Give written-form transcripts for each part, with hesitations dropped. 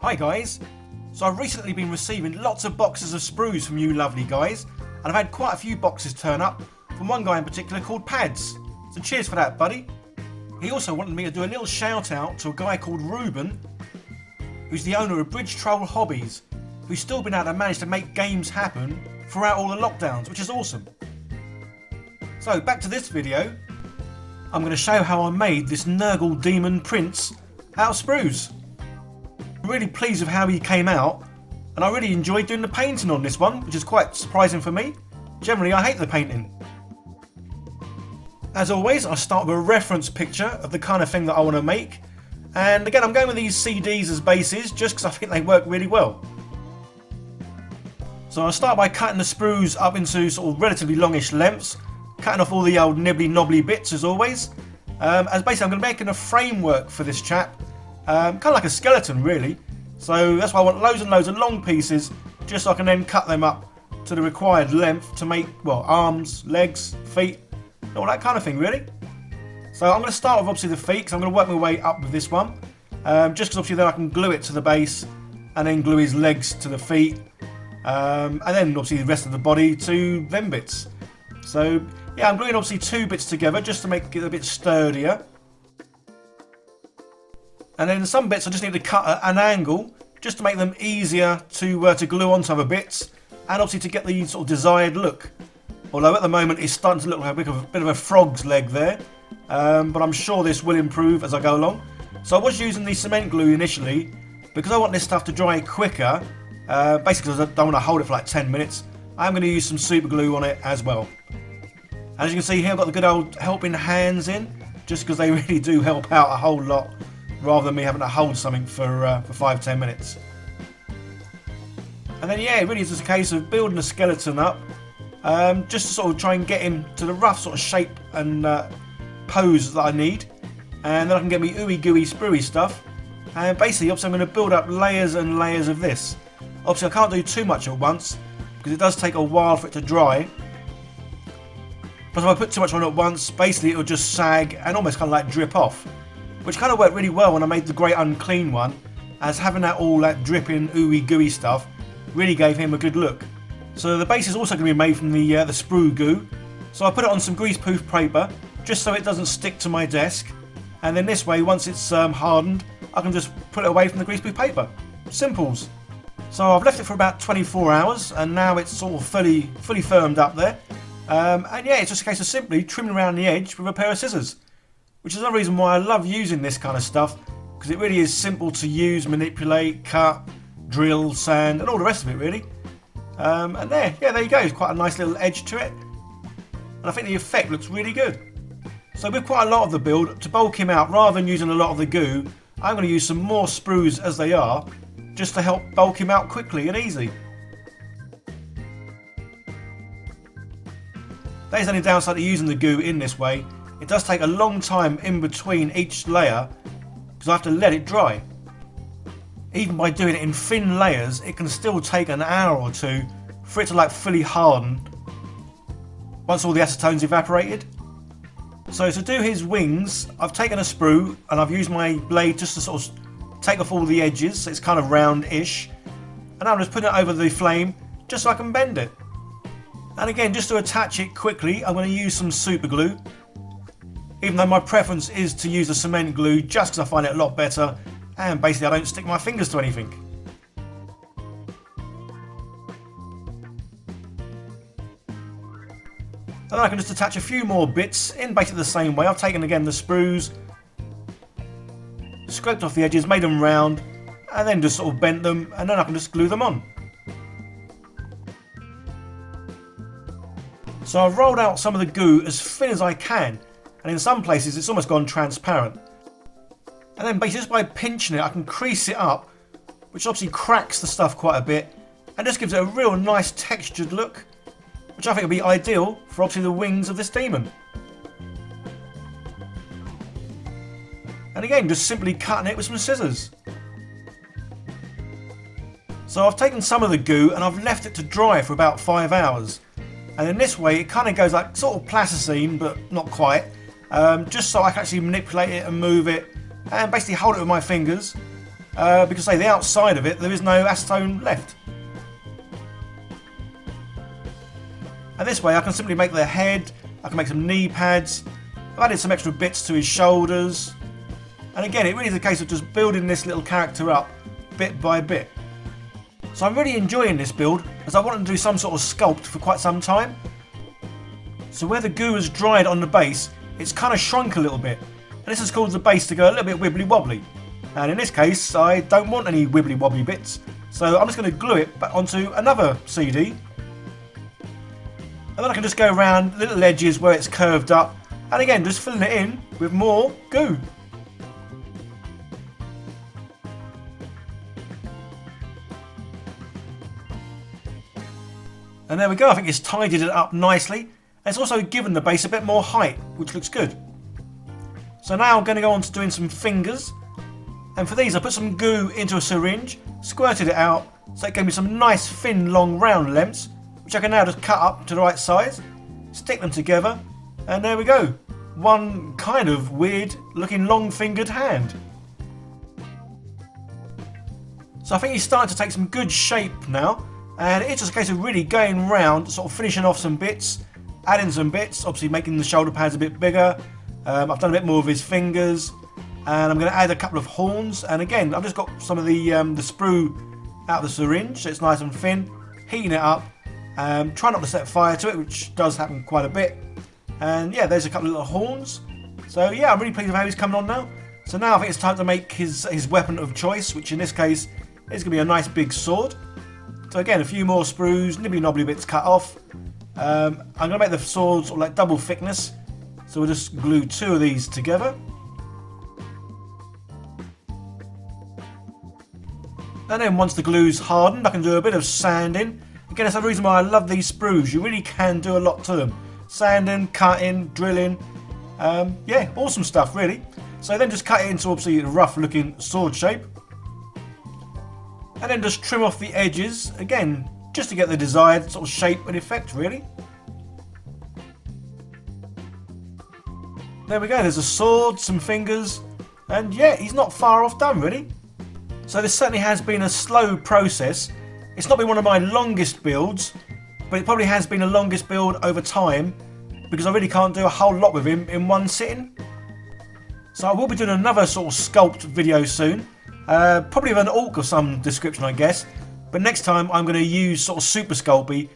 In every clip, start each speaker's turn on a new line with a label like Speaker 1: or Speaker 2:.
Speaker 1: Hi guys, so I've recently been receiving lots of boxes of sprues from you lovely guys, and I've had quite a few boxes turn up from one guy in particular called Pads, so cheers for that buddy. He also wanted me to do a little shout out to a guy called Ruben, who's the owner of Bridge Troll Hobbies, who's still been able to manage to make games happen throughout all the lockdowns, which is awesome. So back to this video, I'm going to show how I made this Nurgle Deamon prince out of sprues. I'm really pleased with how he came out, and I really enjoyed doing the painting on this one, which is quite surprising for me. Generally I hate the painting. As always, I start with a reference picture of the kind of thing that I want to make, and again I'm going with these CDs as bases just because I think they work really well. So I start by cutting the sprues up into sort of relatively longish lengths, cutting off all the old nibbly knobbly bits as always. As basically I'm going to be making a framework for this chap, kind of like a skeleton really. So that's why I want loads and loads of long pieces, just so I can then cut them up to the required length to make, well, arms, legs, feet, all that kind of thing really. So I'm going to start with obviously the feet, because I'm going to work my way up with this one, just because obviously then I can glue it to the base and then glue his legs to the feet, and then obviously the rest of the body to them bits. So yeah, I'm gluing obviously two bits together just to make it a bit sturdier. And then some bits I just need to cut at an angle just to make them easier to glue onto other bits, and obviously to get the sort of desired look. Although at the moment it's starting to look like a bit of a frog's leg there, but I'm sure this will improve as I go along. So I was using the cement glue initially because I want this stuff to dry quicker, basically because I don't want to hold it for like 10 minutes. I'm going to use some super glue on it as well. As you can see here, I've got the good old helping hands in, just because they really do help out a whole lot, rather than me having to hold something for 5-10 minutes. And then yeah, it really is just a case of building the skeleton up, just to sort of try and get him to the rough sort of shape and pose that I need, and then I can get me ooey gooey spruey stuff. And basically, obviously, I'm going to build up layers and layers of this. Obviously, I can't do too much at once because it does take a while for it to dry. Plus, if I put too much on at once, basically it'll just sag and almost kind of like drip off, which kind of worked really well when I made the Great Unclean one, as having that all that dripping ooey gooey stuff really gave him a good look. So the base is also going to be made from the sprue goo, so I put it on some greaseproof paper just so it doesn't stick to my desk, and then this way once it's hardened I can just put it away from the greaseproof paper. Simples. So I've left it for about 24 hours and now it's sort of fully firmed up there, and yeah, it's just a case of simply trimming around the edge with a pair of scissors, which is another reason why I love using this kind of stuff, because it really is simple to use, manipulate, cut, drill, sand and all the rest of it really. And there you go, it's quite a nice little edge to it, and I think the effect looks really good. So with quite a lot of the build, to bulk him out rather than using a lot of the goo, I'm going to use some more sprues as they are, just to help bulk him out quickly and easy. That is the only downside to using the goo in this way. It does take a long time in between each layer because I have to let it dry. Even by doing it in thin layers, it can still take an hour or two for it to like fully harden once all the acetone's evaporated. So to do his wings, I've taken a sprue and I've used my blade just to sort of take off all the edges so it's kind of round-ish, and I'm just putting it over the flame just so I can bend it. And again, just to attach it quickly, I'm going to use some super glue, even though my preference is to use the cement glue just because I find it a lot better, and basically I don't stick my fingers to anything. And then I can just attach a few more bits in basically the same way. I've taken again the sprues, scraped off the edges, made them round, and then just sort of bent them, and then I can just glue them on. So I've rolled out some of the goo as thin as I can, and in some places it's almost gone transparent. And then basically just by pinching it I can crease it up, which obviously cracks the stuff quite a bit and just gives it a real nice textured look, which I think will be ideal for obviously the wings of this demon. And again, just simply cutting it with some scissors. So I've taken some of the goo and I've left it to dry for about 5 hours. And in this way it kind of goes like sort of plasticine, but not quite, just so I can actually manipulate it and move it and basically hold it with my fingers because say the outside of it there is no acetone left. And this way I can simply make the head, I can make some knee pads, I've added some extra bits to his shoulders, and again it really is a case of just building this little character up bit by bit. So I'm really enjoying this build as I wanted to do some sort of sculpt for quite some time. So where the goo has dried on the base, it's kind of shrunk a little bit, and this has caused the base to go a little bit wibbly wobbly. And in this case I don't want any wibbly wobbly bits, so I'm just going to glue it back onto another CD. And then I can just go around little edges where it's curved up, and again just filling it in with more goo. And there we go, I think it's tidied it up nicely. And it's also given the base a bit more height, which looks good. So now I'm going to go on to doing some fingers. And for these I put some goo into a syringe, squirted it out, so it gave me some nice thin long round lengths, which I can now just cut up to the right size, stick them together, and there we go. One kind of weird looking long fingered hand. So I think he's starting to take some good shape now, and it's just a case of really going round, sort of finishing off some bits, adding some bits, obviously making the shoulder pads a bit bigger. I've done a bit more of his fingers, and I'm going to add a couple of horns, and again I've just got some of the sprue out of the syringe, so it's nice and thin, heating it up, try not to set fire to it, which does happen quite a bit. And yeah, there's a couple of little horns. So yeah, I'm really pleased with how he's coming on now. So now I think it's time to make his weapon of choice, which in this case is going to be a nice big sword. So again, a few more sprues, nibbly knobbly bits cut off. I'm going to make the sword sort of like double thickness. So we'll just glue two of these together. And then once the glue's hardened, I can do a bit of sanding. Again, that's the reason why I love these sprues. You really can do a lot to them. Sanding, cutting, drilling. Yeah, awesome stuff really. So then just cut it into obviously a rough looking sword shape. And then just trim off the edges. Again, just to get the desired sort of shape and effect really. There we go, there's a sword, some fingers. And yeah, he's not far off done really. So this certainly has been a slow process. It's not been one of my longest builds, but it probably has been the longest build over time because I really can't do a whole lot with him in one sitting. So I will be doing another sort of sculpt video soon, probably of an orc of some description I guess, but next time I'm going to use sort of super sculpey,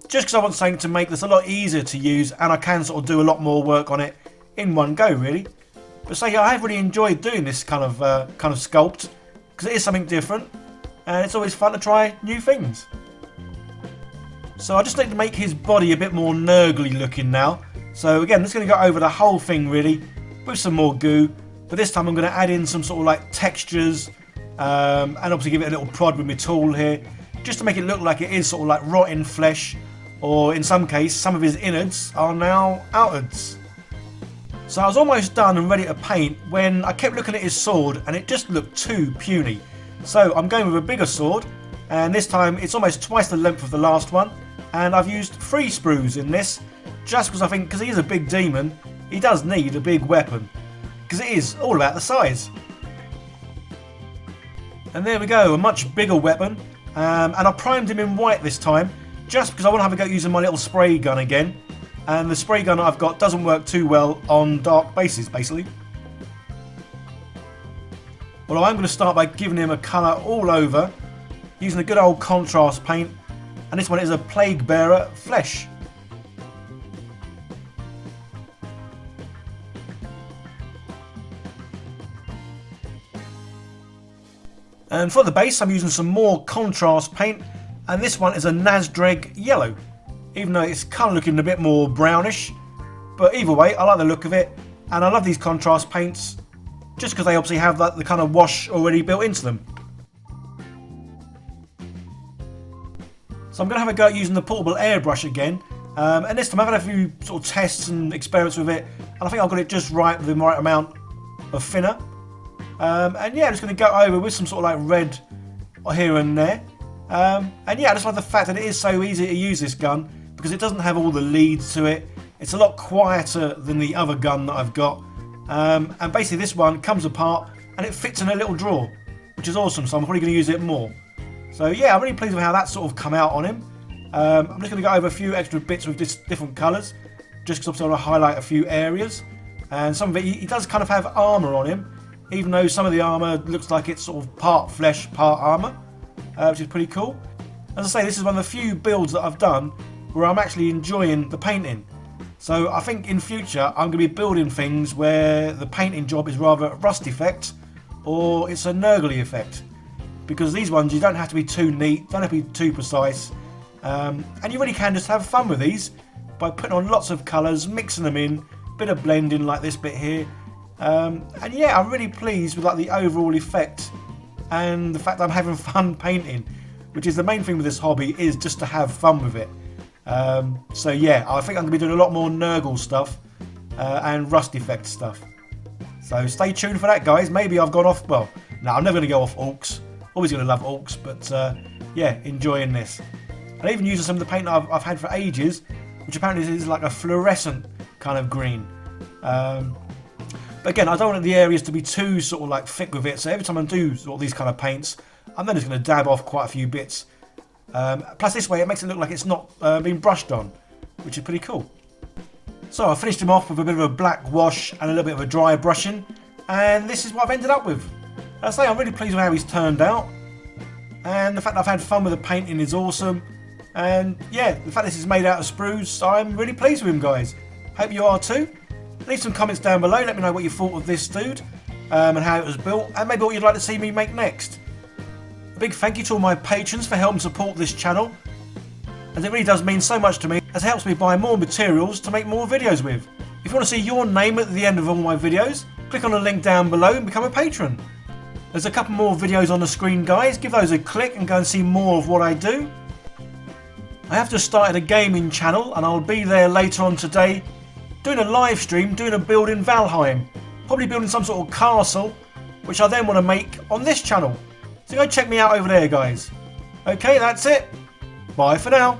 Speaker 1: just because I want something to make this a lot easier to use and I can sort of do a lot more work on it in one go really. But so yeah, I have really enjoyed doing this kind of sculpt because it is something different. And it's always fun to try new things. So I just need to make his body a bit more Nurgle looking now. So again, I'm just going to go over the whole thing really with some more goo. But this time I'm going to add in some sort of like textures and obviously give it a little prod with my tool here. Just to make it look like it is sort of like rotting flesh. Or in some case, some of his innards are now outwards. So I was almost done and ready to paint when I kept looking at his sword and it just looked too puny. So I'm going with a bigger sword, and this time it's almost twice the length of the last one, and I've used 3 sprues in this, just because I think, because he is a big demon, he does need a big weapon, because it is all about the size. And there we go, a much bigger weapon, and I primed him in white this time, just because I want to have a go using my little spray gun again, and the spray gun I've got doesn't work too well on dark bases basically. Well, I'm going to start by giving him a colour all over, using a good old contrast paint, and this one is a Plague Bearer Flesh. And for the base I'm using some more contrast paint, and this one is a Nazdreg Yellow, even though it's kind of looking a bit more brownish, but either way I like the look of it, and I love these contrast paints. Just because they obviously have that, the kind of wash already built into them. So I'm going to have a go at using the portable airbrush again. And this time I've had a few sort of tests and experiments with it. And I think I've got it just right with the right amount of thinner. And yeah, I'm just going to go over with some sort of like red here and there. And yeah, I just love the fact that it is so easy to use this gun. Because it doesn't have all the leads to it. It's a lot quieter than the other gun that I've got. And basically this one comes apart and it fits in a little drawer, which is awesome, so I'm probably going to use it more. So yeah, I'm really pleased with how that's sort of come out on him. I'm just going to go over a few extra bits with different colours, just because obviously I want to highlight a few areas. And some of it, he does kind of have armour on him, even though some of the armour looks like it's sort of part flesh, part armour, which is pretty cool. As I say, this is one of the few builds that I've done where I'm actually enjoying the painting. So I think in future I'm going to be building things where the painting job is rather a rust effect or it's a Nurgle effect. Because these ones you don't have to be too neat, don't have to be too precise, and you really can just have fun with these by putting on lots of colours, mixing them in, bit of blending like this bit here, and yeah, I'm really pleased with like the overall effect and the fact that I'm having fun painting, which is the main thing with this hobby, is just to have fun with it. So yeah, I think I'm going to be doing a lot more Nurgle stuff and rust effect stuff. So stay tuned for that, guys. Maybe I've gone off, well, no, I'm never going to go off orcs. Always going to love orcs, but yeah, enjoying this. And even using some of the paint I've had for ages, which apparently is like a fluorescent kind of green. But again, I don't want the areas to be too sort of like thick with it, so every time I do sort of these kind of paints, I'm then just going to dab off quite a few bits. Plus this way it makes it look like it's not been brushed on, which is pretty cool. So I finished him off with a bit of a black wash and a little bit of a dry brushing, and this is what I've ended up with. As I say, I'm really pleased with how he's turned out, and the fact that I've had fun with the painting is awesome, and yeah, the fact this is made out of sprues, I'm really pleased with him, guys. Hope you are too. Leave some comments down below, let me know what you thought of this dude, and how it was built, and maybe what you'd like to see me make next. A big thank you to all my patrons for helping support this channel, as it really does mean so much to me, as it helps me buy more materials to make more videos with. If you want to see your name at the end of all my videos, click on the link down below and become a patron. There's a couple more videos on the screen, guys. Give those a click and go and see more of what I do. I have just started a gaming channel and I'll be there later on today doing a live stream, doing a build in Valheim. Probably building some sort of castle, which I then want to make on this channel. So go check me out over there, guys. Okay, that's it. Bye for now.